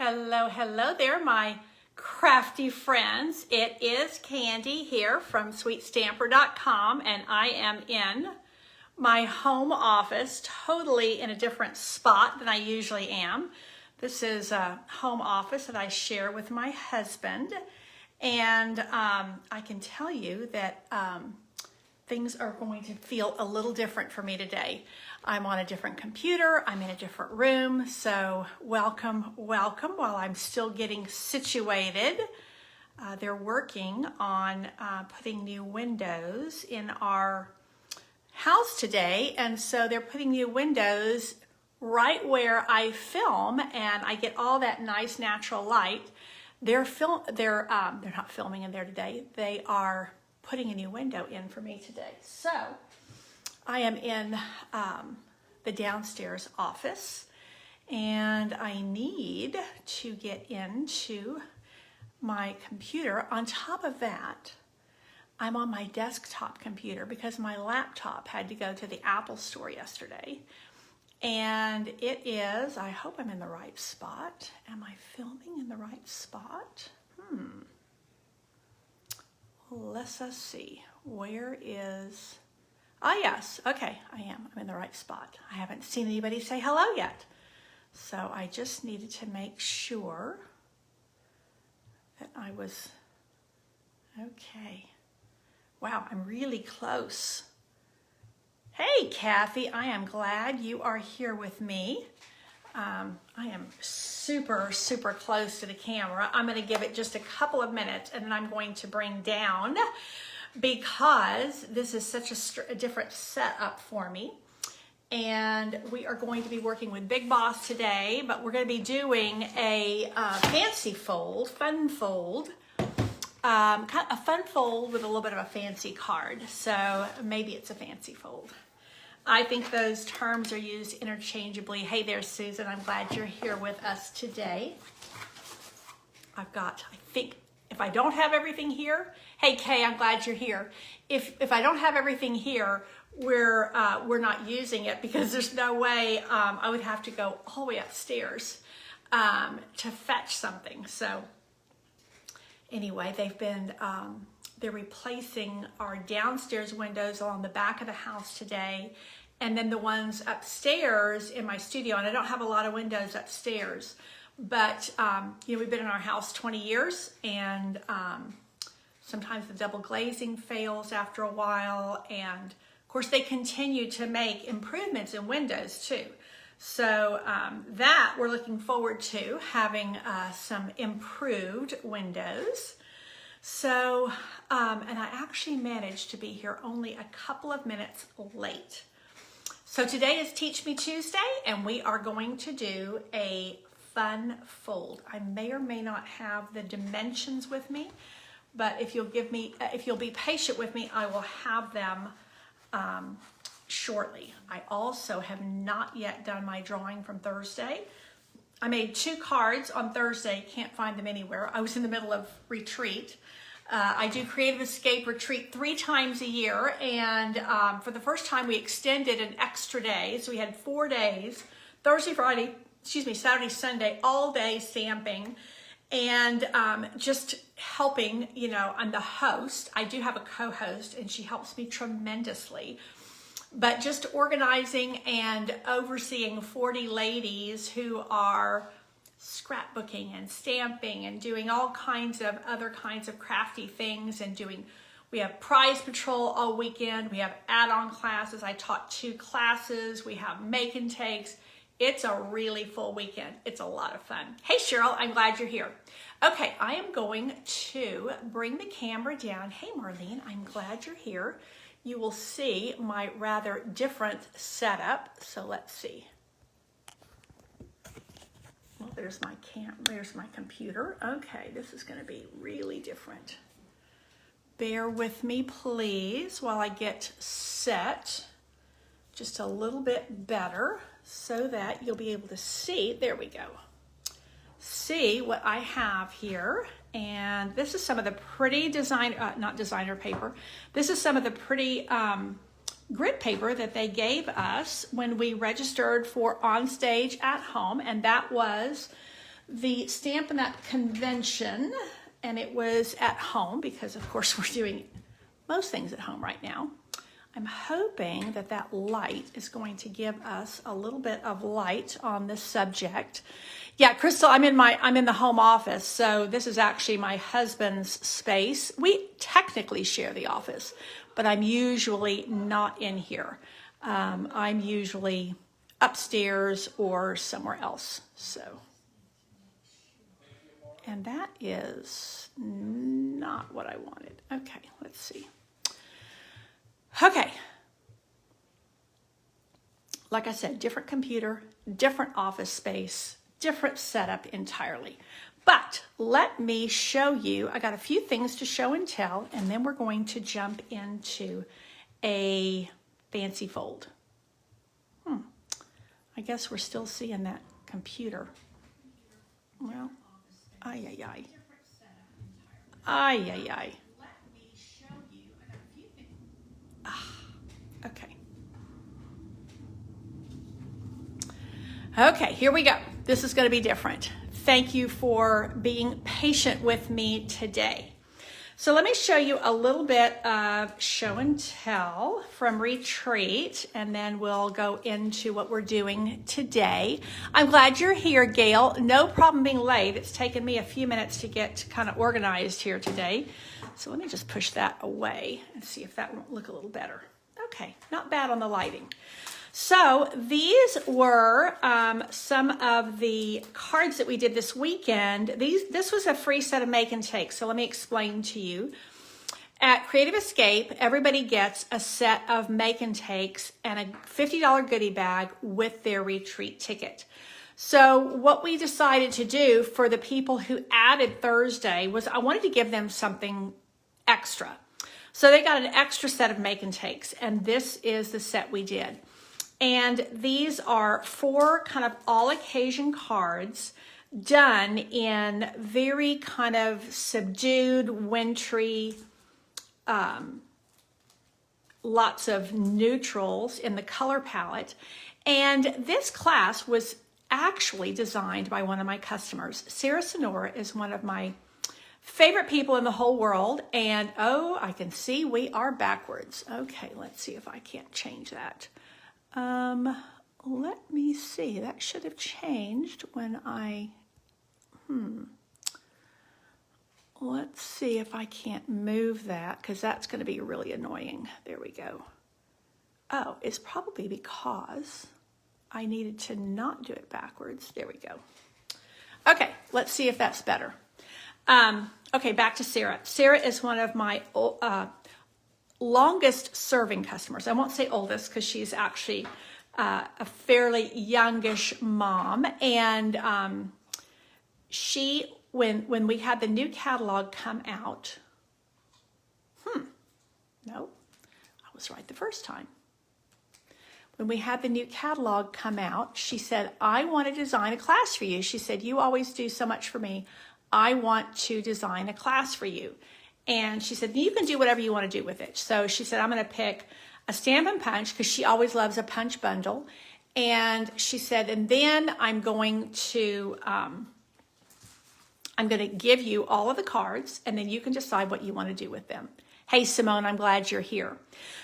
Hello, hello there, my crafty friends. It is Candy here from sweetstamper.com, and I am in my home office, totally in a different spot than I usually am. This is a home office that I share with my husband, and I can tell you that things are going to feel a little different for me today. I'm on a different computer, I'm in a different room, so welcome, welcome while I'm still getting situated. They're working on putting new windows in our house today, and so they're putting new windows right where I film, and I get all that nice natural light. They're not filming in there today. They are putting a new window in for me today. So I am in the downstairs office, and I need to get into my computer. On top of that, I'm on my desktop computer because my laptop had to go to the Apple store yesterday. And it is, I hope I'm in the right spot. Am I filming in the right spot? Let's see. Where is... Ah, yes. Okay, I am. I'm in the right spot. I haven't seen anybody say hello yet. So I just needed to make sure that I was... Okay. Wow, I'm really close. Hey, Kathy, I am glad you are here with me. I am super, super close to the camera. I'm going to give it just a couple of minutes, and then I'm going to bring down because this is such a different setup for me. And we are going to be working with Big Boss today, but we're going to be doing a fancy fold, fun fold. A fun fold with a little bit of a fancy card. So maybe it's a fancy fold. I think those terms are used interchangeably. Hey there, Susan. I'm glad you're here with us today. I think if I don't have everything here, hey Kay, I'm glad you're here. If I don't have everything here, we're not using it because there's no way I would have to go all the way upstairs to fetch something. So anyway, they're replacing our downstairs windows along the back of the house today, and then the ones upstairs in my studio. And I don't have a lot of windows upstairs, but we've been in our house 20 years, and sometimes the double glazing fails after a while, and of course they continue to make improvements in windows too. So that we're looking forward to having some improved windows. So, and I actually managed to be here only a couple of minutes late. So today is Teach Me Tuesday, and we are going to do a fun fold. I may or may not have the dimensions with me, but if you'll be patient with me, I will have them shortly. I also have not yet done my drawing from Thursday. I made 2 cards on Thursday, can't find them anywhere. I was in the middle of retreat. I do Creative Escape Retreat 3 times a year, and for the first time we extended an extra day. So we had 4 days, Saturday, Sunday, all day stamping, and just helping, I'm the host. I do have a co-host, and she helps me tremendously. But just organizing and overseeing 40 ladies who are scrapbooking and stamping and doing all kinds of other kinds of crafty things, and we have prize patrol all weekend. We have add-on classes. I taught 2 classes. We have make and takes. It's a really full weekend. It's a lot of fun. Hey Cheryl, I'm glad you're here. Okay, I am going to bring the camera down. Hey Marlene, I'm glad you're here. You will see my rather different setup. So let's see. Well, there's my computer. Okay, this is going to be really different. Bear with me, please, while I get set just a little bit better so that you'll be able to see. There we go. See what I have here. And this is some of the pretty not designer paper. This is some of the pretty grid paper that they gave us when we registered for On Stage at Home, and that was the Stampin' Up convention, and it was at home because of course we're doing most things at home right now. I'm hoping that that light is going to give us a little bit of light on this subject. Yeah, Crystal, I'm in the home office, so this is actually my husband's space. We technically share the office, but I'm usually not in here. I'm usually upstairs or somewhere else. So, and that is not what I wanted. Okay, let's see. Okay. Like I said, different computer, different office space, different setup entirely. But let me show you, I got a few things to show and tell, and then we're going to jump into a fancy fold. I guess we're still seeing that computer. Well, ay, ay, ay. Ay, ay, ay. Let me show you, I got a few things. Okay. Okay, here we go. This is going to be different. Thank you for being patient with me today. So let me show you a little bit of show and tell from retreat, and then we'll go into what we're doing today. I'm glad you're here, Gail. No problem being late. It's taken me a few minutes to get kind of organized here today. So let me just push that away and see if that won't look a little better. Okay, not bad on the lighting. So these were some of the cards that we did this weekend. This was a free set of make and take. So let me explain to you. At Creative Escape, everybody gets a set of make and takes and a $50 goodie bag with their retreat ticket. So what we decided to do for the people who added Thursday was I wanted to give them something extra. So they got an extra set of make and takes, and this is the set we did. And these are 4 kind of all occasion cards done in very kind of subdued, wintry, lots of neutrals in the color palette. And this class was actually designed by one of my customers. Sarah Sonora is one of my favorite people in the whole world. And oh, I can see we are backwards. Okay, let's see if I can't change that. Let me see. That should have changed when I, let's see if I can't move that, because that's going to be really annoying. There we go. Oh, it's probably because I needed to not do it backwards. There we go. Okay, let's see if that's better. Okay, back to Sarah. Sarah is one of my longest serving customers. I won't say oldest because she's actually a fairly youngish mom. And she, when we had the new catalog come out, no, I was right the first time. When we had the new catalog come out, she said, I want to design a class for you. She said, you always do so much for me. I want to design a class for you. And she said, you can do whatever you want to do with it. So she said, I'm going to pick a stamp and punch because she always loves a punch bundle. And she said, and then I'm going to give you all of the cards, and then you can decide what you want to do with them. Hey, Simone, I'm glad you're here.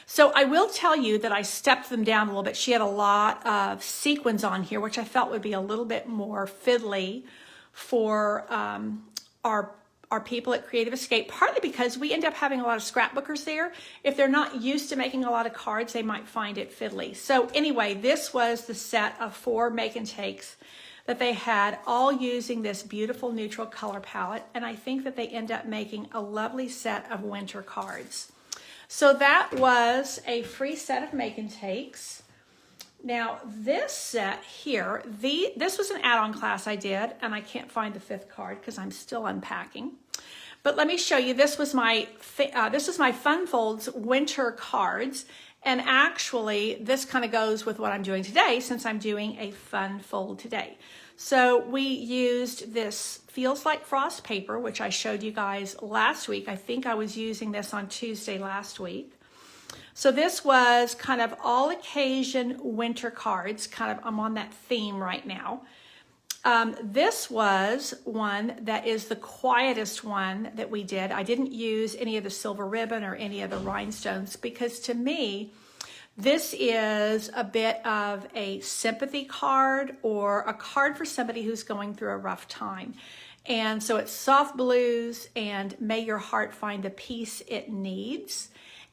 So I will tell you that I stepped them down a little bit. She had a lot of sequins on here, which I felt would be a little bit more fiddly for our people at Creative Escape, partly because we end up having a lot of scrapbookers there. If they're not used to making a lot of cards, they might find it fiddly. So anyway, this was the set of 4 make and takes that they had, all using this beautiful neutral color palette. And I think that they end up making a lovely set of winter cards. So that was a free set of make and takes. Now this set here, this was an add-on class I did, and I can't find the 5th card because I'm still unpacking. But let me show you. This was my Fun Folds winter cards, and actually this kind of goes with what I'm doing today, since I'm doing a fun fold today. So we used this Feels Like Frost paper, which I showed you guys last week. I think I was using this on Tuesday last week. So this was kind of all occasion winter cards. I'm on that theme right now. This was one that is the quietest one that we did. I didn't use any of the silver ribbon or any of the rhinestones because to me, this is a bit of a sympathy card or a card for somebody who's going through a rough time. And so it's soft blues and may your heart find the peace it needs.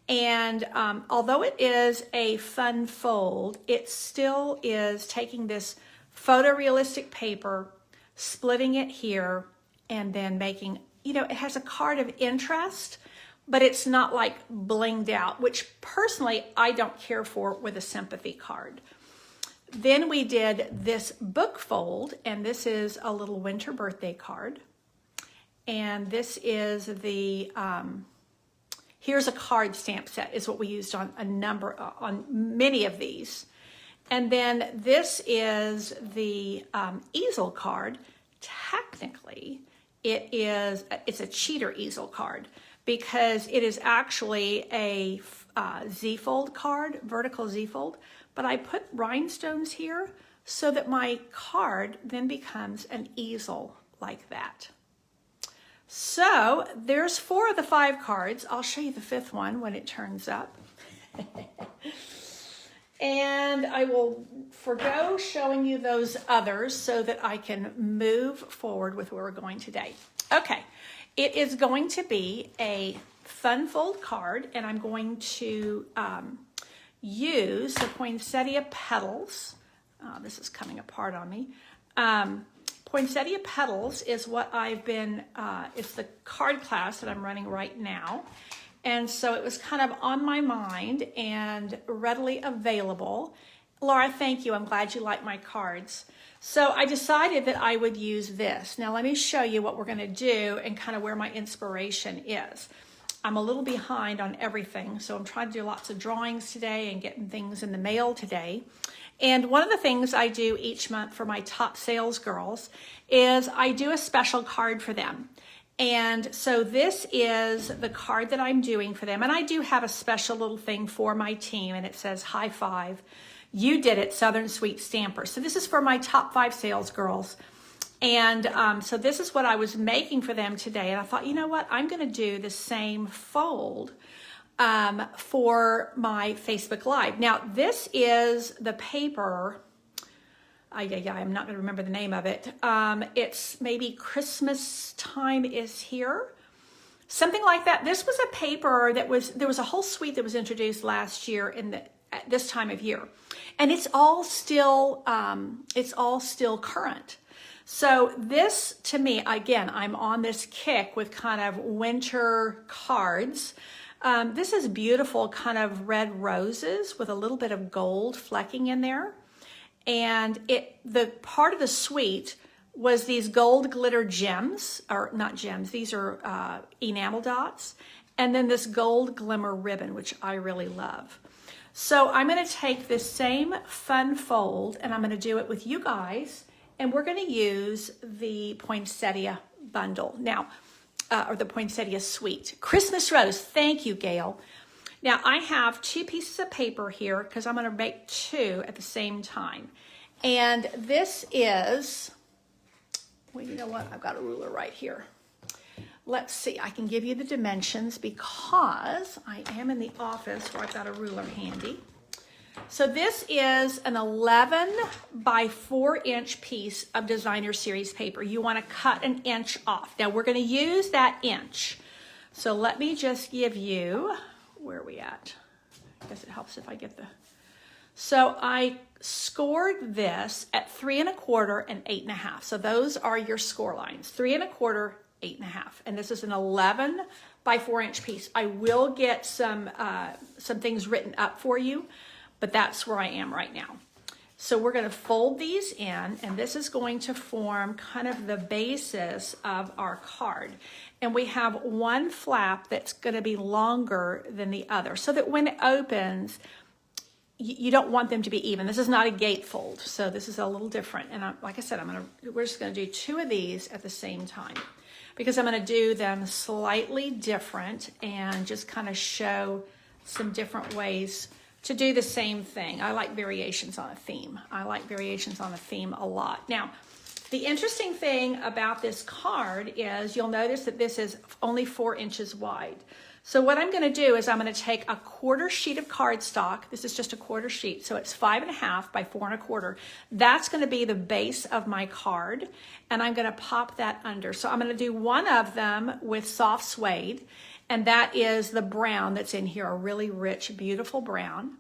And although it is a fun fold, it still is taking this photorealistic paper, splitting it here, and then making, it has a card of interest, but it's not like blinged out, which personally I don't care for with a sympathy card. Then we did this book fold, and this is a little winter birthday card. And this is the, here's a card stamp set is what we used on on many of these. And then this is the easel card. Technically, it's a cheater easel card because it is actually a Z-fold card, vertical Z-fold, but I put rhinestones here so that my card then becomes an easel like that. So there's 4 of the 5 cards. I'll show you the 5th one when it turns up. And I will forgo showing you those others so that I can move forward with where we're going today. Okay, it is going to be a fun fold card, and I'm going to use the Poinsettia Petals. This is coming apart on me. Poinsettia Petals is what I've been, it's the card class that I'm running right now. And so it was kind of on my mind and readily available. Laura, thank you. I'm glad you like my cards. So I decided that I would use this. Now let me show you what we're going to do and kind of where my inspiration is. I'm a little behind on everything, so I'm trying to do lots of drawings today and getting things in the mail today. And one of the things I do each month for my top sales girls is I do a special card for them. And so this is the card that I'm doing for them. And I do have a special little thing for my team, and it says, high five. You did it, Southern Sweet Stamper. So this is for my top 5 sales girls. And so this is what I was making for them today. And I thought, you know what? I'm going to do the same fold for my Facebook Live. Now, this is the paper. I'm not going to remember the name of it. It's maybe Christmas time is here. Something like that. This was a paper that there was a whole suite that was introduced last year at this time of year. And it's all still current. So this, to me, again, I'm on this kick with kind of winter cards. This is beautiful kind of red roses with a little bit of gold flecking in there. And the part of the suite was these gold glitter gems, or not gems, these are enamel dots, and then this gold glimmer ribbon, which I really love. So I'm going to take this same fun fold and I'm going to do it with you guys, and we're going to use the Poinsettia bundle now, or the Poinsettia Suite. Christmas Rose, thank you, Gail. Now I have 2 pieces of paper here because I'm going to make 2 at the same time. And this is, well, you know what? I've got a ruler right here. Let's see, I can give you the dimensions because I am in the office where I've got a ruler handy. So this is an 11 by 4 inch piece of designer series paper. You want to cut an inch off. Now we're going to use that inch. So let me just give you, where are we at? I guess it helps if I get the, so I scored this at 3 1/4 and 8 1/2. So those are your score lines, 3 1/4, 8 1/2. And this is an 11 by 4 inch piece. I will get some things written up for you, but that's where I am right now. So we're going to fold these in, and this is going to form kind of the basis of our card. And we have one flap that's going to be longer than the other so that when it opens, you don't want them to be even. This is not a gatefold, so this is a little different. And like I said, we're just going to do 2 of these at the same time because I'm going to do them slightly different and just kind of show some different ways to do the same thing. I like variations on a theme. I like variations on a theme a lot. Now, The interesting thing about this card is you'll notice that this is only 4 inches wide. So what I'm going to do is I'm going to take a 1/4 sheet of cardstock. This is just a 1/4 sheet, so it's 5.5 by 4 1/4. That's going to be the base of my card, and I'm going to pop that under. So I'm going to do one of them with soft suede, and that is the brown that's in here, a really rich, beautiful brown.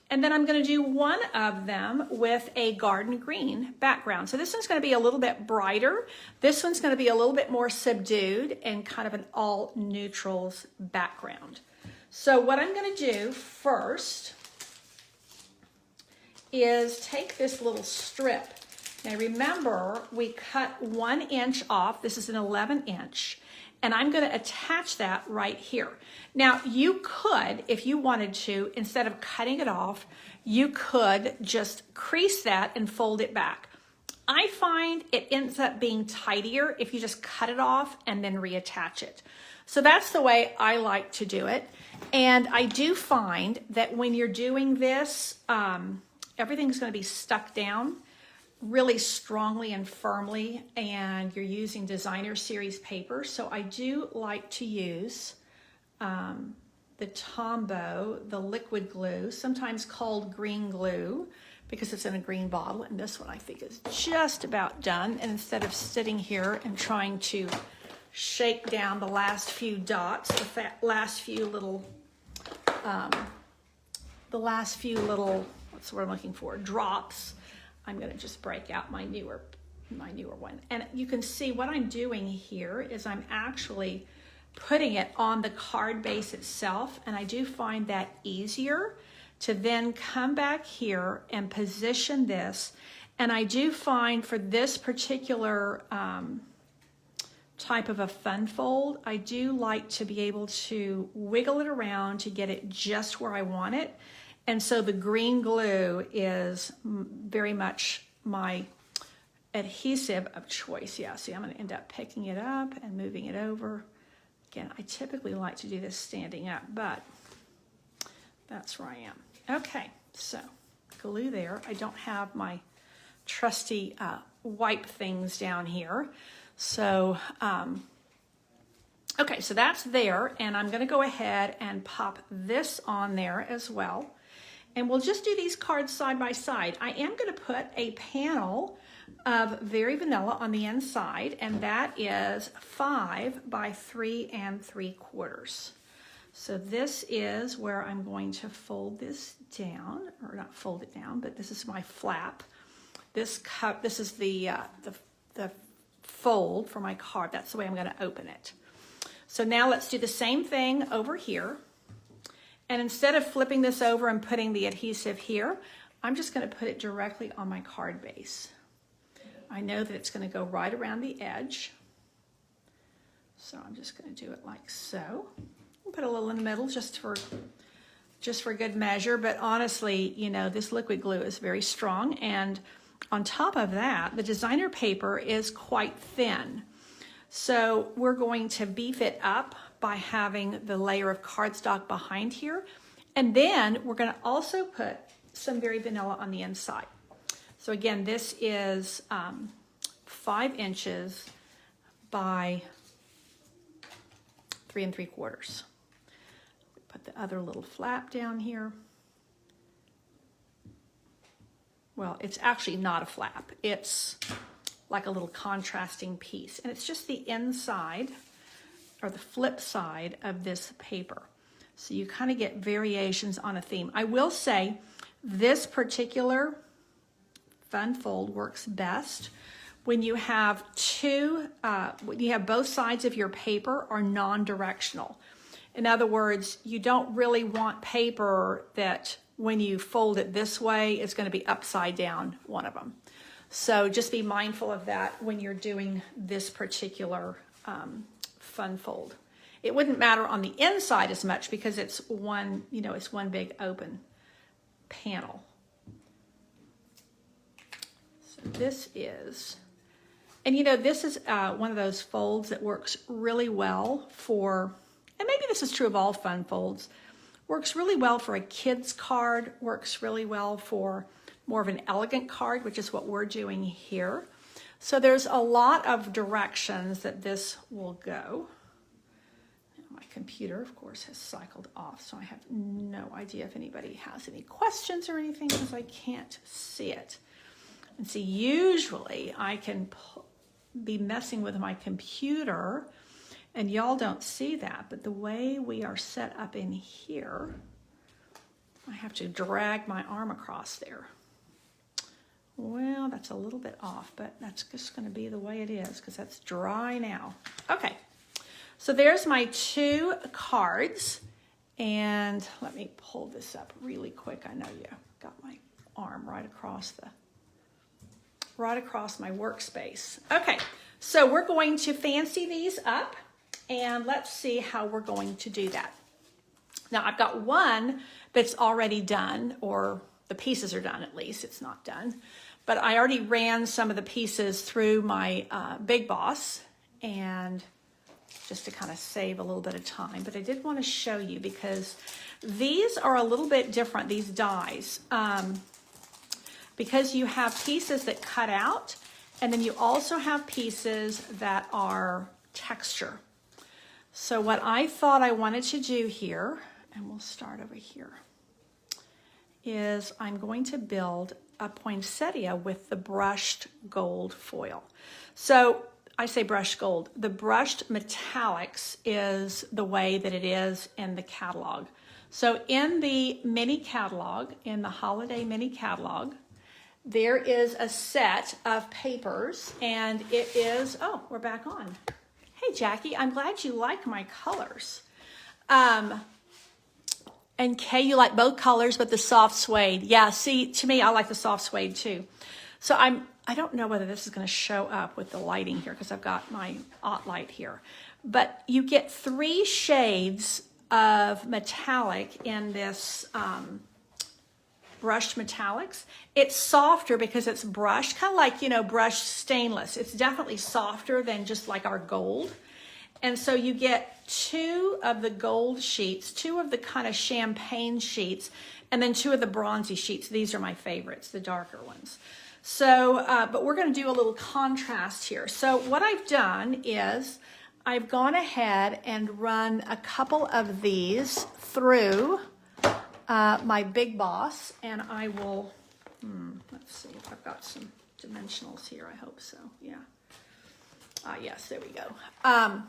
And then I'm going to do one of them with a garden green background. So this one's going to be a little bit brighter. This one's going to be a little bit more subdued and kind of an all neutrals background. So what I'm going to do first is take this little strip. Now remember, we cut 1 inch off. This is an 11 inch. And I'm going to attach that right here. Now, you could, if you wanted to, instead of cutting it off, you could just crease that and fold it back. I find it ends up being tidier if you just cut it off and then reattach it. So that's the way I like to do it. And I do find that when you're doing this, everything's going to be stuck down really strongly and firmly, and you're using designer series paper. So I do like to use the Tombow, the liquid glue, sometimes called green glue because it's in a green bottle, and this one I think is just about done. And instead of sitting here and trying to shake down the last few dots, the last few little, what's what I'm looking for, drops, I'm going to just break out my newer one. And you can see what I'm doing here is I'm actually putting it on the card base itself. And I do find that easier to then come back here and position this. And I do find for this particular type of a fun fold, I do like to be able to wiggle it around to get it just where I want it. And so the green glue is very much my adhesive of choice. Yeah, see, I'm going to end up picking it up and moving it over. Again, I typically like to do this standing up, but that's where I am. Okay, so glue there. I don't have my trusty wipe things down here. So, okay, so that's there. And I'm going to go ahead and pop this on there as well. And we'll just do these cards side by side. I am going to put a panel of Very Vanilla on the inside, and that is 5 by 3 3/4. So this is where I'm going to fold this down, or not fold it down, but this is my flap. This is the fold for my card. That's the way I'm going to open it. So now let's do the same thing over here. And instead of flipping this over and putting the adhesive here, I'm just going to put it directly on my card base. I know that it's going to go right around the edge. So I'm just going to do it like so. I'll put a little in the middle just for good measure. But honestly, you know, this liquid glue is very strong. And on top of that, the designer paper is quite thin. So we're going to beef it up by having the layer of cardstock behind here. And then we're going to also put some Very Vanilla on the inside. So again, this is 5 inches by 3 3/4. Put the other little flap down here. Well, it's actually not a flap. It's like a little contrasting piece. And it's just the inside or the flip side of this paper. So you kind of get variations on a theme. I will say this particular fun fold works best when you have both sides of your paper are non-directional. In other words, you don't really want paper that when you fold it this way, it's going to be upside down, one of them. So just be mindful of that when you're doing this particular fun fold. It wouldn't matter on the inside as much because it's one big open panel. So this is, and this is one of those folds that works really well for, and maybe this is true of all fun folds, works really well for a kid's card, works really well for more of an elegant card, which is what we're doing here. So there's a lot of directions that this will go. My computer, of course, has cycled off, so I have no idea if anybody has any questions or anything because I can't see it. And see, usually I can be messing with my computer and y'all don't see that, but the way we are set up in here, I have to drag my arm across there. Well, that's a little bit off, but that's just going to be the way it is because that's dry now. Okay, so there's my 2 cards, and let me pull this up really quick. I know you got my arm right across my workspace. Okay, so we're going to fancy these up, and let's see how we're going to do that. Now, I've got one that's already done, or the pieces are done at least. It's not done. But I already ran some of the pieces through my Big Boss, and just to kind of save a little bit of time. But I did want to show you because these are a little bit different, these dies. Because you have pieces that cut out, and then you also have pieces that are texture. So what I thought I wanted to do here, and we'll start over here, is I'm going to build a poinsettia with the brushed gold foil. So I say brushed gold. The brushed metallics is the way that it is in the catalog. So in the mini catalog, in the holiday mini catalog, there is a set of papers, and it is, oh, we're back on. Hey, Jackie, I'm glad you like my colors. And Kay, you like both colors, but the soft suede. Yeah, see, to me, I like the soft suede too. So I don't know whether this is going to show up with the lighting here because I've got my light here. But you get 3 shades of metallic in this brushed metallics. It's softer because it's brushed, kind of like, you know, brushed stainless. It's definitely softer than just like our gold. And so you get 2 of the gold sheets, 2 of the kind of champagne sheets, and then 2 of the bronzy sheets. These are my favorites, the darker ones. So, but we're going to do a little contrast here. So what I've done is I've gone ahead and run a couple of these through my Big Boss, and I will, let's see if I've got some dimensionals here. I hope so, yeah. Yes, there we go. I'm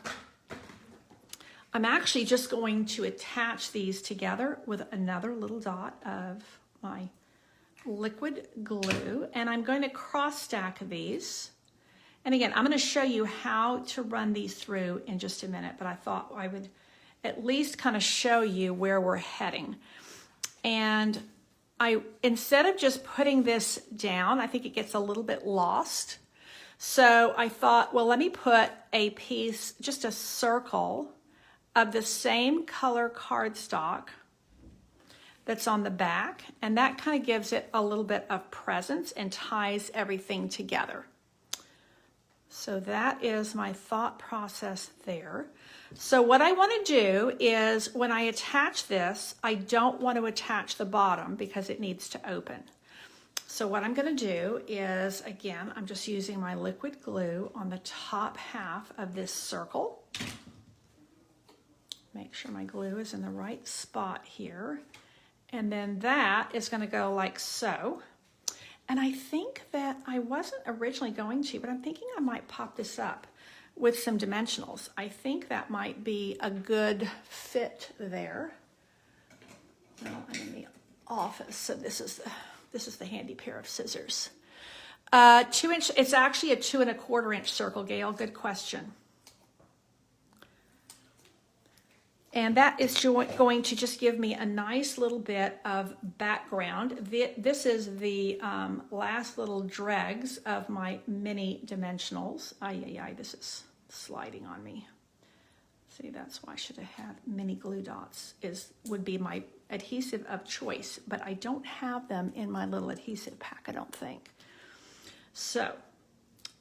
actually just going to attach these together with another little dot of my liquid glue, and I'm going to cross stack these. And again, I'm going to show you how to run these through in just a minute, but I thought I would at least kind of show you where we're heading. And instead of just putting this down, I think it gets a little bit lost. So I thought, well, let me put a piece, just a circle of the same color cardstock that's on the back, and that kind of gives it a little bit of presence and ties everything together. So that is my thought process there. So what I want to do is when I attach this, I don't want to attach the bottom because it needs to open. So what I'm going to do is, again, I'm just using my liquid glue on the top half of this circle. Make sure my glue is in the right spot here. And then that is going to go like so. And I think that I wasn't originally going to, but I'm thinking I might pop this up with some dimensionals. I think that might be a good fit there. Well, I'm in the office, so this is the handy pair of scissors. 2 inch, it's actually a 2 1/4 inch circle, Gail, good question. And that is going to just give me a nice little bit of background. This is the last little dregs of my mini dimensionals. This is sliding on me. See, that's why I should have had mini glue dots, would be my adhesive of choice, but I don't have them in my little adhesive pack, I don't think. So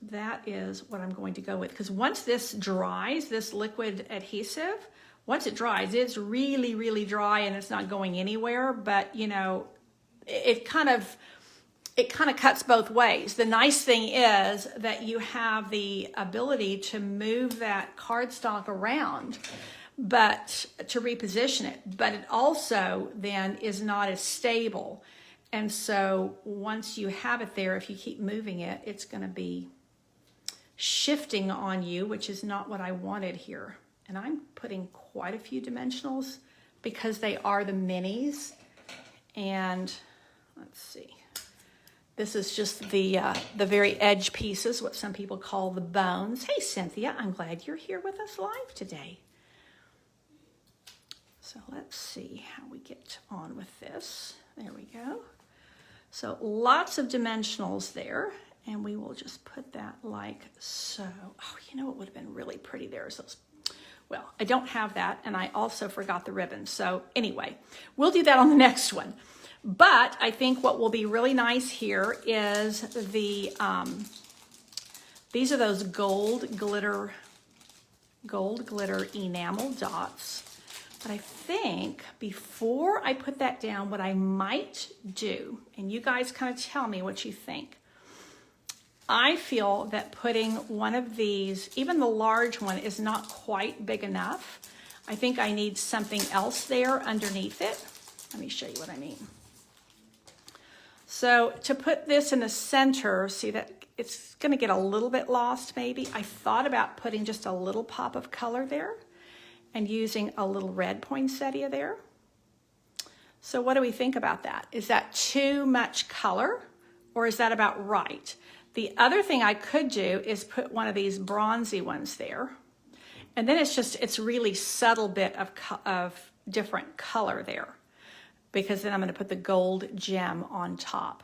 that is what I'm going to go with, because once this dries, this liquid adhesive, once it dries, it's really, really dry and it's not going anywhere, but you know, it kind of it kind of cuts both ways. The nice thing is that you have the ability to move that cardstock around, but to reposition it, but it also then is not as stable. And so once you have it there, if you keep moving it, it's going to be shifting on you, which is not what I wanted here. And I'm putting quite a few dimensionals because they are the minis. And let's see. This is just the very edge pieces, what some people call the bones. Hey, Cynthia, I'm glad you're here with us live today. So let's see how we get on with this. There we go. So lots of dimensionals there, and we will just put that like so. Oh, you know what would have been really pretty there is those. Well, I don't have that, and I also forgot the ribbon. So anyway, we'll do that on the next one. But I think what will be really nice here is the, these are those gold glitter enamel dots. But I think before I put that down, what I might do, and you guys kind of tell me what you think. I feel that putting one of these, even the large one, is not quite big enough. I think I need something else there underneath it. Let me show you what I mean. So to put this in the center, see that it's going to get a little bit lost maybe. I thought about putting just a little pop of color there and using a little red poinsettia there. So what do we think about that? Is that too much color, or is that about right? The other thing I could do is put one of these bronzy ones there. And then it's really subtle bit of different color there, because then I'm going to put the gold gem on top.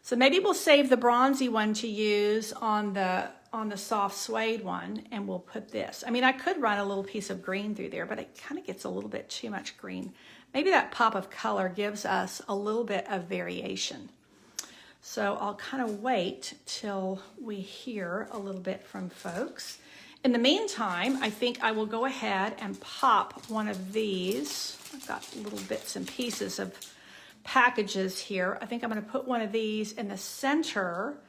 So maybe we'll save the bronzy one to use on the soft suede one, and we'll put this. I mean, I could run a little piece of green through there, but it kind of gets a little bit too much green. Maybe that pop of color gives us a little bit of variation. So I'll kind of wait till we hear a little bit from folks. In the meantime, I think I will go ahead and pop one of these. I've got little bits and pieces of packages here. I think I'm going to put one of these in the center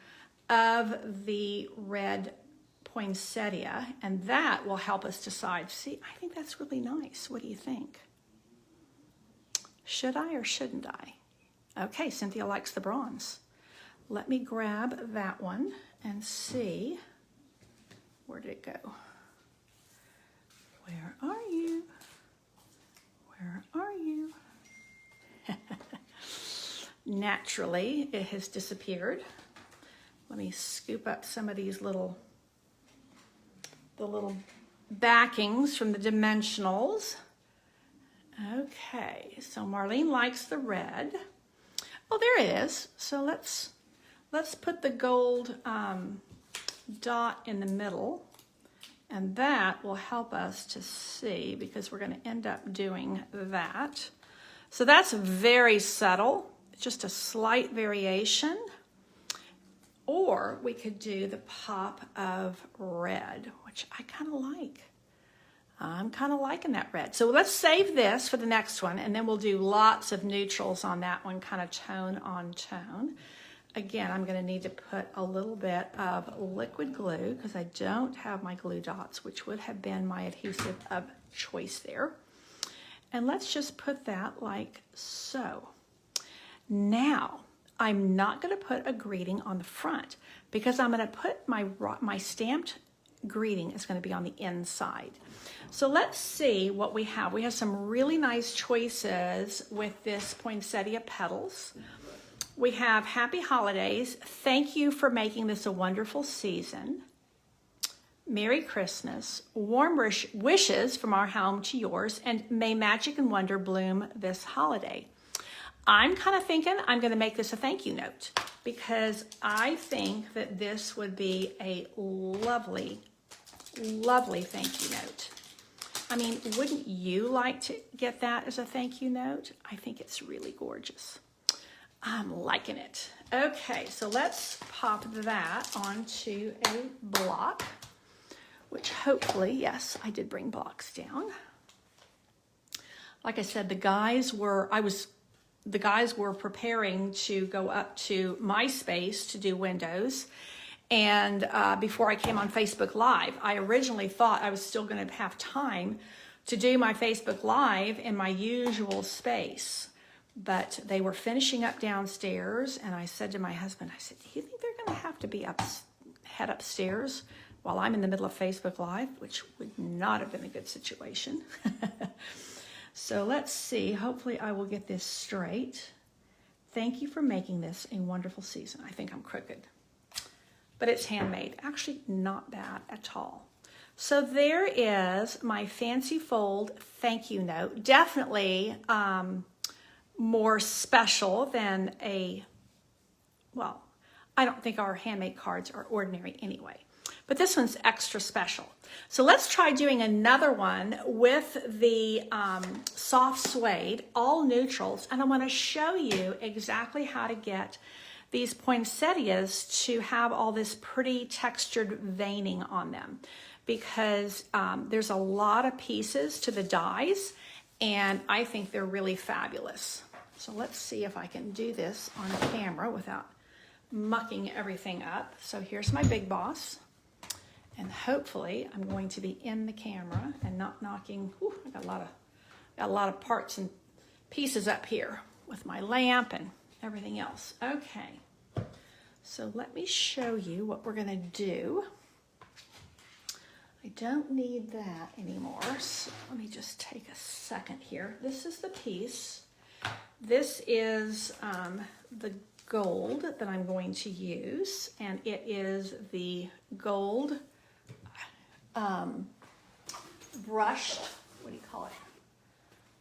of the red poinsettia, and that will help us decide. See, I think that's really nice. What do you think? Should I or shouldn't I? Okay, Cynthia likes the bronze. Let me grab that one and see. Where did it go? Where are you? Where are you? Naturally, it has disappeared. Let me scoop up some of these the little backings from the dimensionals. Okay, so Marlene likes the red. Oh, there it is. So let's put the gold dot in the middle, and that will help us to see, because we're going to end up doing that. So that's very subtle, just a slight variation. Or we could do the pop of red, which I kind of like. I'm kind of liking that red. So let's save this for the next one, and then we'll do lots of neutrals on that one, kind of tone on tone. Again, I'm going to need to put a little bit of liquid glue because I don't have my glue dots, which would have been my adhesive of choice there. And let's just put that like so. Now, I'm not going to put a greeting on the front because I'm going to put my stamped greeting is going to be on the inside. So let's see what we have. We have some really nice choices with this poinsettia petals. We have Happy Holidays. Thank you for making this a wonderful season. Merry Christmas. Warm wishes from our home to yours. And may magic and wonder bloom this holiday. I'm kind of thinking I'm going to make this a thank you note because I think that this would be a lovely, lovely thank you note. I mean, wouldn't you like to get that as a thank you note? I think it's really gorgeous. I'm liking it. Okay, so let's pop that onto a block, which hopefully, yes, I did bring blocks down. Like I said, the guys were, I was the guys were preparing to go up to my space to do windows. And before I came on Facebook Live, I originally thought I was still going to have time to do my Facebook Live in my usual space. But they were finishing up downstairs, and I said to my husband, I said, do you think they're going to have to be head upstairs while I'm in the middle of Facebook Live, which would not have been a good situation. So let's see. Hopefully I will get this straight. Thank you for making this a wonderful season. I think I'm crooked, but it's handmade. Actually, not bad at all. So there is my fancy fold thank you note. Definitely more special than well, I don't think our handmade cards are ordinary anyway, but this one's extra special. So let's try doing another one with the soft suede, all neutrals, and I want to show you exactly how to get these poinsettias to have all this pretty textured veining on them, because there's a lot of pieces to the dies, and I think they're really fabulous. So let's see if I can do this on camera without mucking everything up. So here's my big boss, and hopefully I'm going to be in the camera and not knocking. Whew, I got a lot of parts and pieces up here with my lamp and everything else. Okay, so let me show you what we're gonna do. I don't need that anymore, so let me just take a second here. This is the piece. This is the gold that I'm going to use, and it is the gold brushed, what do you call it?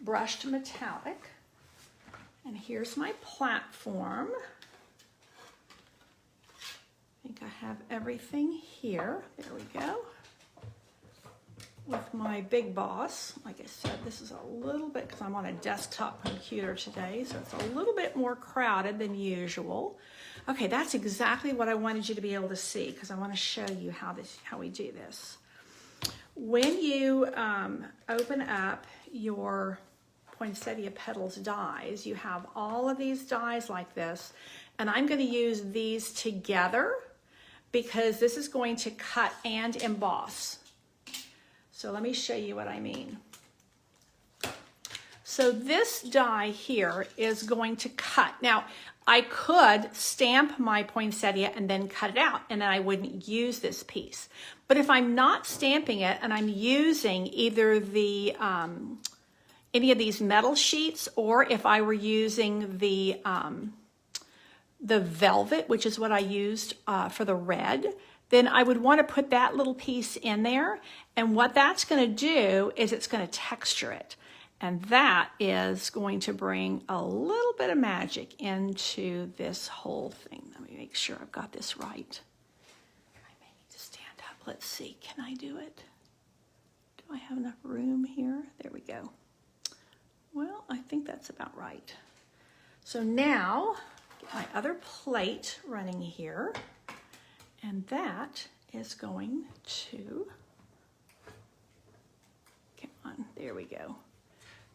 Brushed metallic. And here's my platform. I think I have everything here. There we go. With my big boss. Like I said, this is a little bit, because I'm on a desktop computer today, so it's a little bit more crowded than usual. Okay, that's exactly what I wanted you to be able to see, because I want to show you how we do this. When you open up your Poinsettia Petals dies, you have all of these dies like this, and I'm going to use these together because this is going to cut and emboss. So let me show you what I mean. So this die here is going to cut. Now, I could stamp my poinsettia and then cut it out, and then I wouldn't use this piece. But if I'm not stamping it and I'm using either the any of these metal sheets, or if I were using the velvet, which is what I used for the red, then I would want to put that little piece in there. And what that's going to do is it's going to texture it. And that is going to bring a little bit of magic into this whole thing. Let me make sure I've got this right. I may need to stand up. Let's see. Can I do it? Do I have enough room here? There we go. Well, I think that's about right. So now, get my other plate running here. And that is going to, come on, there we go.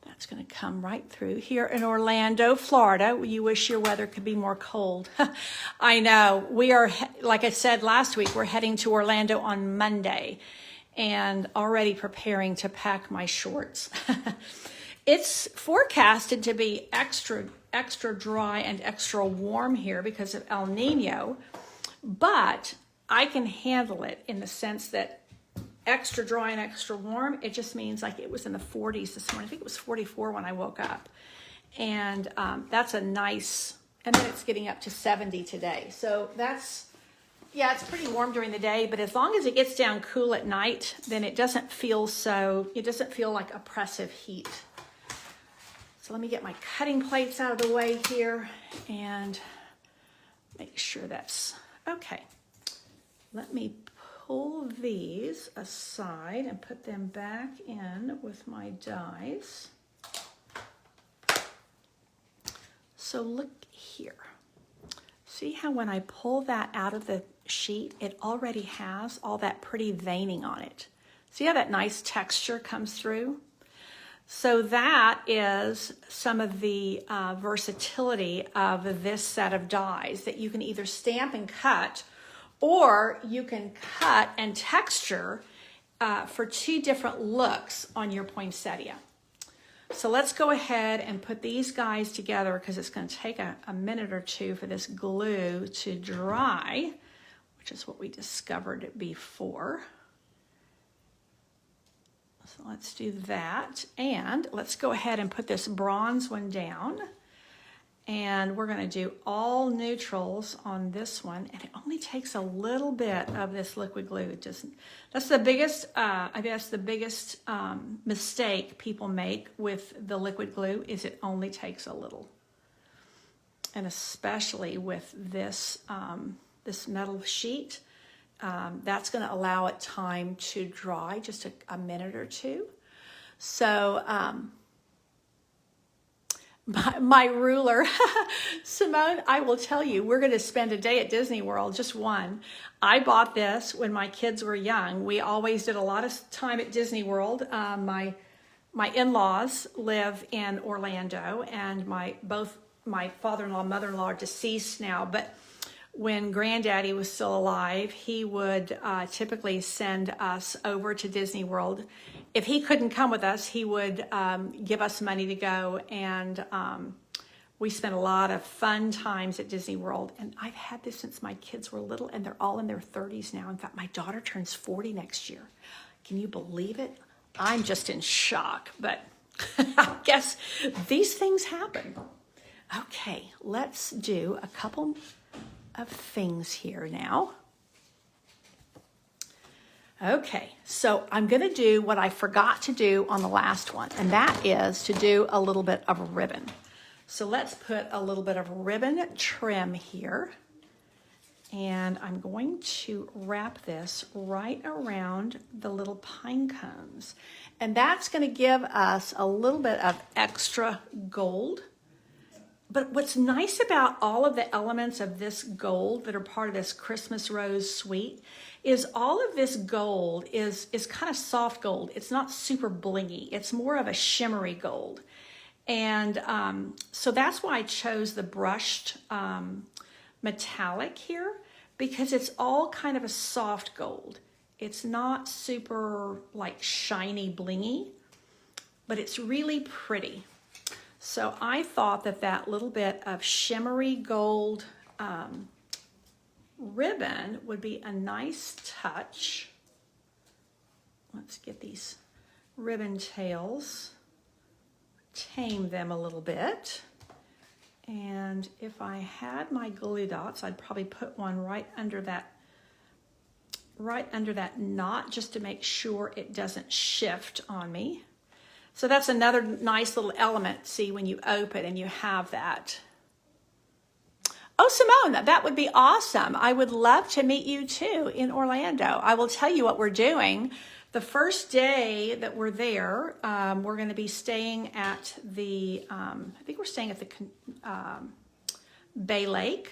That's going to come right through. Here in Orlando, Florida, you wish your weather could be more cold. I know. We are, like I said last week, we're heading to Orlando on Monday and already preparing to pack my shorts. It's forecasted to be extra dry and extra warm here because of El Nino. But I can handle it in the sense that extra dry and extra warm, it just means like it was in the 40s this morning. I think it was 44 when I woke up. And that's a nice, and then it's getting up to 70 today. So that's, yeah, it's pretty warm during the day, but as long as it gets down cool at night, then it doesn't feel like oppressive heat. So let me get my cutting plates out of the way here and make sure that's okay. Let me pull these aside and put them back in with my dies. So look here. See how when I pull that out of the sheet, it already has all that pretty veining on it. See how that nice texture comes through? So that is some of the versatility of this set of dies, that you can either stamp and cut, or you can cut and texture for 2 different looks on your poinsettia. So let's go ahead and put these guys together, because it's going to take a minute or 2 for this glue to dry, which is what we discovered before. So let's do that, and let's go ahead and put this bronze one down, and we're going to do all neutrals on this one, and it only takes a little bit of this liquid glue. That's the biggest, I guess the biggest mistake people make with the liquid glue is it only takes a little, and especially with this this metal sheet. That's going to allow it time to dry, just a minute or 2. So my ruler, Simone, I will tell you, we're going to spend a day at Disney World, just one. I bought this when my kids were young. We always did a lot of time at Disney World. My in-laws live in Orlando, and both my father-in-law and mother-in-law are deceased now, but when Granddaddy was still alive, he would typically send us over to Disney World. If he couldn't come with us, he would give us money to go, and we spent a lot of fun times at Disney World. And I've had this since my kids were little, and they're all in their 30s now. In fact, my daughter turns 40 next year. Can you believe it? I'm just in shock, but I guess these things happen. Okay, let's do a couple of things here now. Okay, so I'm going to do what I forgot to do on the last one, and that is to do a little bit of ribbon. So let's put a little bit of ribbon trim here, and I'm going to wrap this right around the little pine cones, and that's going to give us a little bit of extra gold. But what's nice about all of the elements of this gold that are part of this Christmas Rose Suite is all of this gold is kind of soft gold. It's not super blingy. It's more of a shimmery gold. And so that's why I chose the brushed metallic here, because it's all kind of a soft gold. It's not super like shiny blingy, but it's really pretty. So I thought that little bit of shimmery gold ribbon would be a nice touch. Let's get these ribbon tails, tame them a little bit. And if I had my glue dots, I'd probably put one right under that knot, just to make sure it doesn't shift on me. So that's another nice little element. See, when you open and you have that. Oh, Simone, that would be awesome. I would love to meet you too in Orlando. I will tell you what we're doing. The first day that we're there, we're going to be staying at the, I think we're staying at the Bay Lake,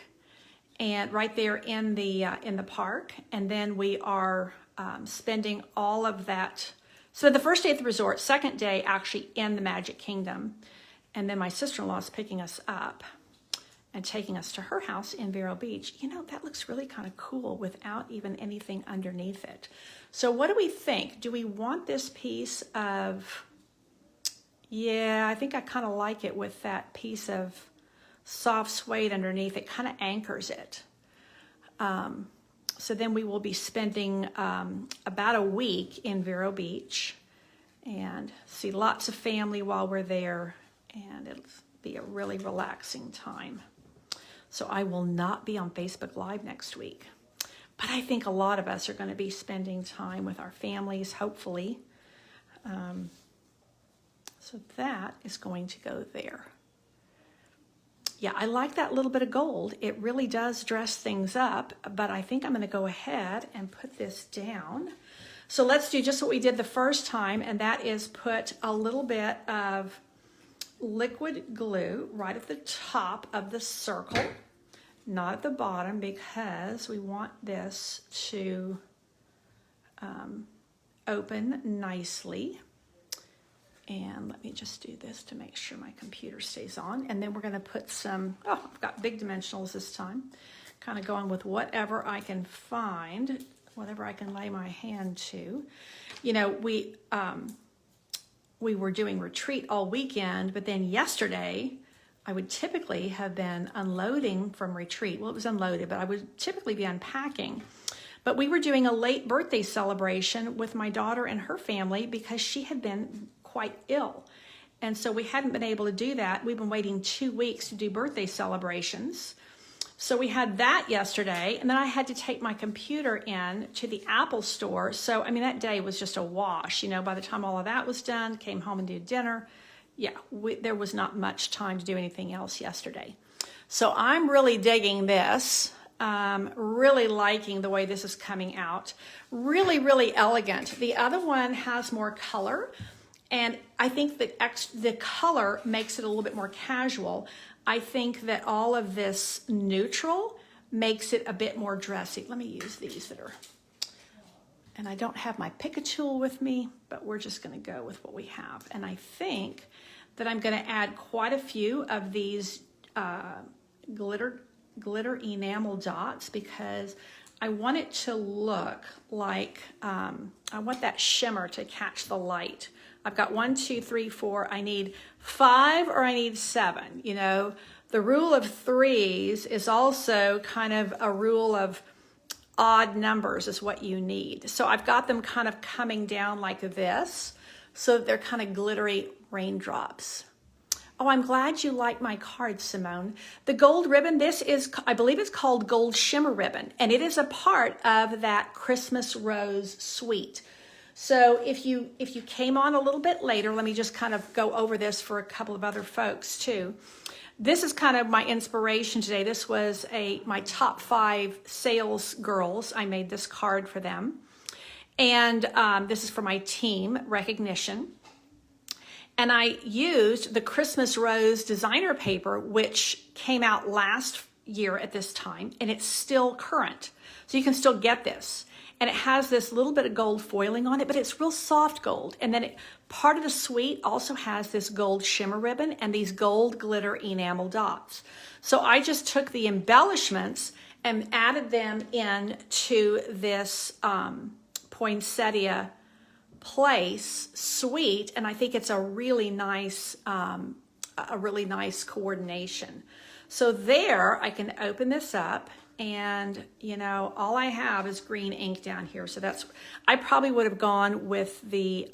and right there in the park. And then we are spending all of that. So the first day at the resort, second day actually in the Magic Kingdom. And then my sister-in-law is picking us up and taking us to her house in Vero Beach. You know, that looks really kind of cool without even anything underneath it. So what do we think? Do we want this piece of, yeah, I think I kind of like it with that piece of soft suede underneath. It kind of anchors it. So then we will be spending about a week in Vero Beach and see lots of family while we're there, and it'll be a really relaxing time. So I will not be on Facebook Live next week, but I think a lot of us are going to be spending time with our families, hopefully. So that is going to go there. Yeah, I like that little bit of gold. It really does dress things up, but I think I'm going to go ahead and put this down. So let's do just what we did the first time, and that is put a little bit of liquid glue right at the top of the circle, not at the bottom, because we want this to open nicely. And let me just do this to make sure my computer stays on. And then we're going to put some, oh, I've got big dimensionals this time. Kind of going with whatever I can find, whatever I can lay my hand to. You know, we were doing retreat all weekend, but then yesterday, I would typically have been unloading from retreat. Well, it was unloaded, but I would typically be unpacking. But we were doing a late birthday celebration with my daughter and her family because she had been quite ill. And so we hadn't been able to do that. We've been waiting 2 weeks to do birthday celebrations. So we had that yesterday, and then I had to take my computer in to the Apple store. So, I mean, that day was just a wash. You know, by the time all of that was done, came home and did dinner. Yeah, there was not much time to do anything else yesterday. So I'm really digging this. Really liking the way this is coming out. Really, really elegant. The other one has more color, and I think that the color makes it a little bit more casual. I think that all of this neutral makes it a bit more dressy. Let me use these that are, and I don't have my pick a tool with me, but we're just going to go with what we have. And I think that I'm going to add quite a few of these glitter enamel dots because I want it to look like, I want that shimmer to catch the light. I've got 1, 2, 3, 4. I need 5 or I need 7. You know, the rule of threes is also kind of a rule of odd numbers is what you need. So I've got them kind of coming down like this so that they're kind of glittery raindrops. Oh, I'm glad you like my card, Simone. The gold ribbon, this is, I believe it's called Gold Shimmer Ribbon, and it is a part of that Christmas Rose Suite. So if you came on a little bit later, let me just kind of go over this for a couple of other folks too. This is kind of my inspiration today. This was my top 5 sales girls. I made this card for them. And this is for my team recognition. And I used the Christmas Rose designer paper, which came out last year at this time, and it's still current. So you can still get this. And it has this little bit of gold foiling on it, but it's real soft gold. And then part of the suite also has this gold shimmer ribbon and these gold glitter enamel dots. So I just took the embellishments and added them into this Poinsettia Place Suite, and I think it's a really nice coordination. So there, I can open this up, and you know, all I have is green ink down here. So I probably would have gone with the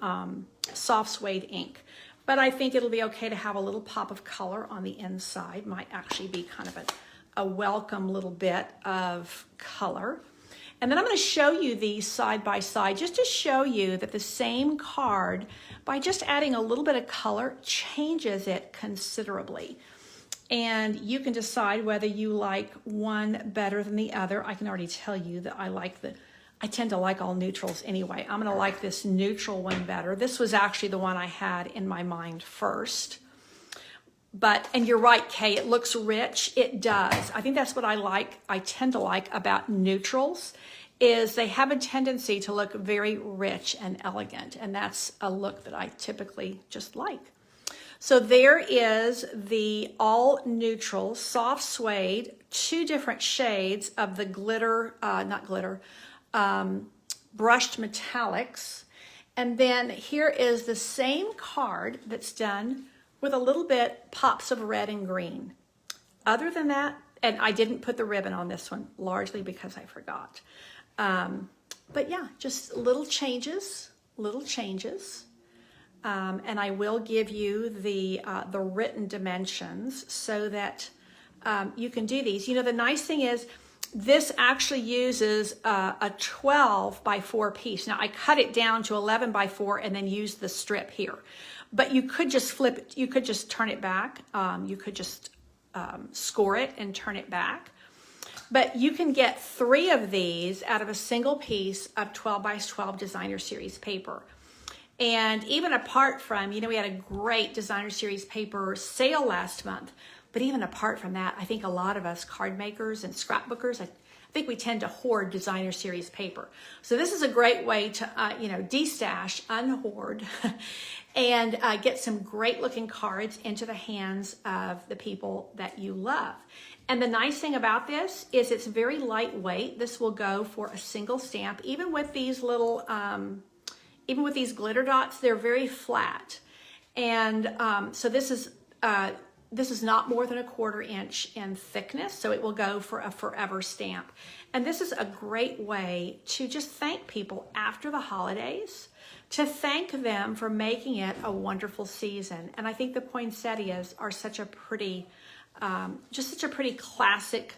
soft suede ink, but I think it'll be okay to have a little pop of color on the inside. Might actually be kind of a welcome little bit of color. And then I'm going to show you these side by side just to show you that the same card, by just adding a little bit of color, changes it considerably. And you can decide whether you like one better than the other. I can already tell you that I tend to like all neutrals anyway. I'm going to like this neutral one better. This was actually the one I had in my mind first. And you're right, Kay, it looks rich. It does. I think that's what I tend to like about neutrals, is they have a tendency to look very rich and elegant. And that's a look that I typically just like. So there is the all neutral, soft suede, 2 different shades of the brushed metallics. And then here is the same card that's done with a little bit pops of red and green. Other than that, and I didn't put the ribbon on this one, largely because I forgot. But yeah, just little changes. And I will give you the written dimensions so that you can do these. You know, the nice thing is this actually uses a 12 by 4 piece. Now I cut it down to 11 by 4 and then use the strip here. But you could just flip it. You could just turn it back. You could just score it and turn it back. But you can get 3 of these out of a single piece of 12 by 12 designer series paper. And even apart from, you know, we had a great designer series paper sale last month. But even apart from that, I think a lot of us card makers and scrapbookers, I think we tend to hoard designer series paper. So this is a great way to, destash, unhoard, and get some great looking cards into the hands of the people that you love. And the nice thing about this is it's very lightweight. This will go for a single stamp. Even with these little, even with these glitter dots, they're very flat. And so this is not more than 1/4 inch in thickness, so it will go for a forever stamp. And this is a great way to just thank people after the holidays, to thank them for making it a wonderful season. And I think the poinsettias are such a pretty, just such a pretty classic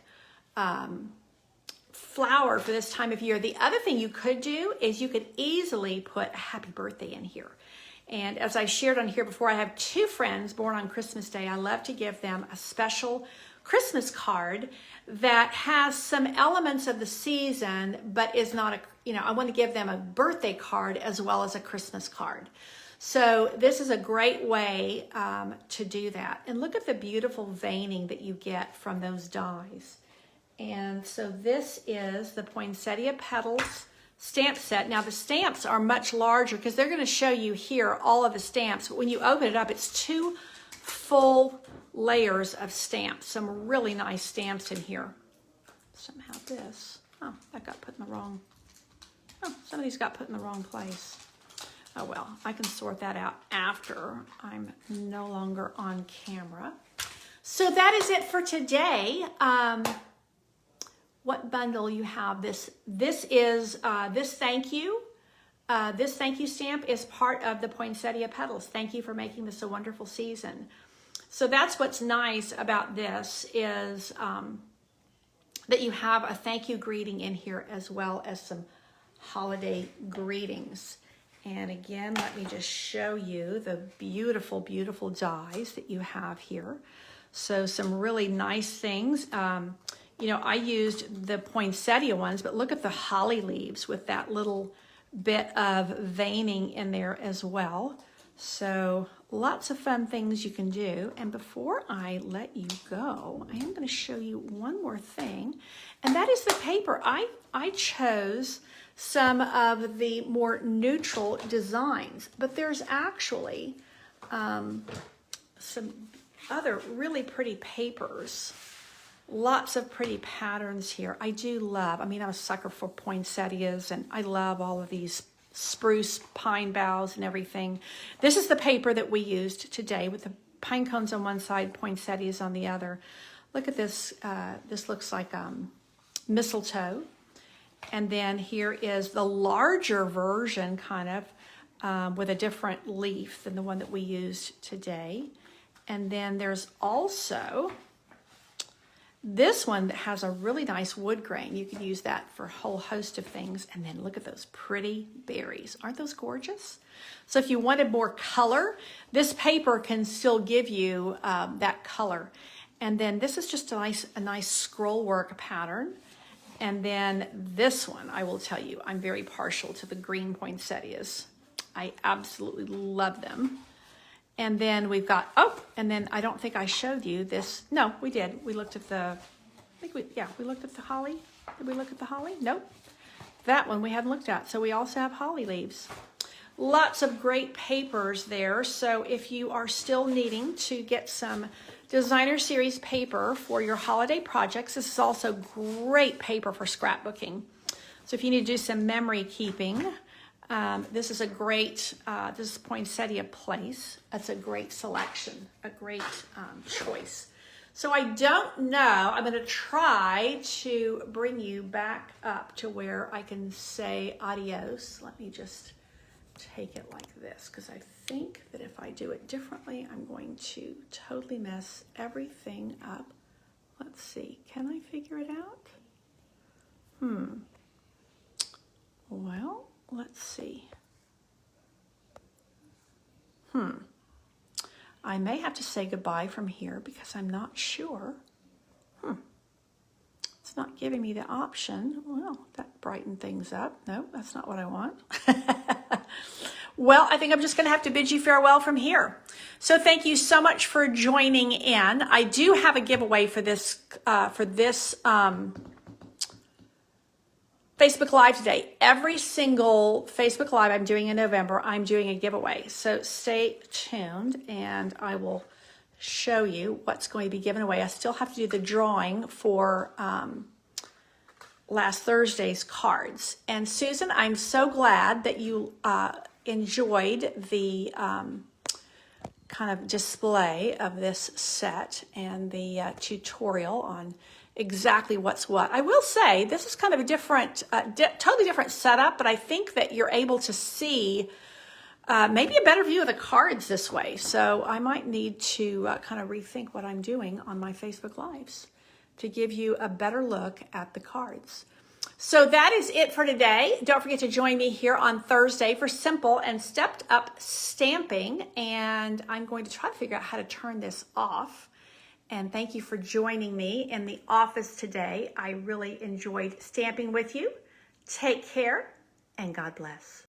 flower for this time of year. The other thing you could do is you could easily put a happy birthday in here. And as I shared on here before, I have 2 friends born on Christmas Day. I love to give them a special Christmas card that has some elements of the season, but is not I want to give them a birthday card as well as a Christmas card. So this is a great way to do that. And look at the beautiful veining that you get from those dies. And so this is the Poinsettia Petals stamp set. Now the stamps are much larger because they're going to show you here all of the stamps. But when you open it up, it's 2 full layers of stamps. Some really nice stamps in here. Somehow this, that got put in the wrong, some of these got put in the wrong place. Oh well, I can sort that out after I'm no longer on camera. So that is it for today. What bundle you have? This thank you stamp is part of the Poinsettia Petals. Thank you for making this a wonderful season. So that's what's nice about this is that you have a thank you greeting in here as well as some holiday greetings. And again, let me just show you the beautiful, beautiful dies that you have here. So some really nice things. I used the poinsettia ones, but look at the holly leaves with that little bit of veining in there as well. So lots of fun things you can do. And before I let you go, I am going to show you one more thing, and that is the paper. I chose some of the more neutral designs, but there's actually some other really pretty papers. Lots of pretty patterns here. I do love, I'm a sucker for poinsettias, and I love all of these spruce pine boughs and everything. This is the paper that we used today with the pine cones on one side, poinsettias on the other. Look at this. This looks like mistletoe. And then here is the larger version, kind of, with a different leaf than the one that we used today. And then there's also this one that has a really nice wood grain. You can use that for a whole host of things. And then look at those pretty berries. Aren't those gorgeous? So if you wanted more color, this paper can still give you that color. And then this is just a nice scroll work pattern. And then this one, I will tell you, I'm very partial to the green poinsettias. I absolutely love them. And then we've got, and then I don't think I showed you this. No, we did. We looked at we looked at the holly. Did we look at the holly? Nope. That one we hadn't looked at. So we also have holly leaves. Lots of great papers there. So if you are still needing to get some designer series paper for your holiday projects, this is also great paper for scrapbooking. So if you need to do some memory keeping, this is a great, this is Poinsettia Place. That's a great selection, a great choice. So I don't know, I'm gonna try to bring you back up to where I can say adios. Let me just take it like this, because I think that if I do it differently, I'm going to totally mess everything up. Let's see, can I figure it out? Well, let's see. I may have to say goodbye from here because I'm not sure. It's not giving me the option. Well, that brightened things up. No, that's not what I want. Well, I think I'm just going to have to bid you farewell from here. So thank you so much for joining in. I do have a giveaway for this Facebook Live today. Every single Facebook Live I'm doing in November, I'm doing a giveaway. So stay tuned and I will show you what's going to be given away. I still have to do the drawing for last Thursday's cards. And Susan, I'm so glad that you enjoyed the kind of display of this set and the tutorial on exactly what's what. I will say this is kind of a different, totally different setup, but I think that you're able to see maybe a better view of the cards this way. So I might need to kind of rethink what I'm doing on my Facebook Lives to give you a better look at the cards. So that is it for today. Don't forget to join me here on Thursday for simple and stepped up stamping. And I'm going to try to figure out how to turn this off. And thank you for joining me in the office today. I really enjoyed stamping with you. Take care and God bless.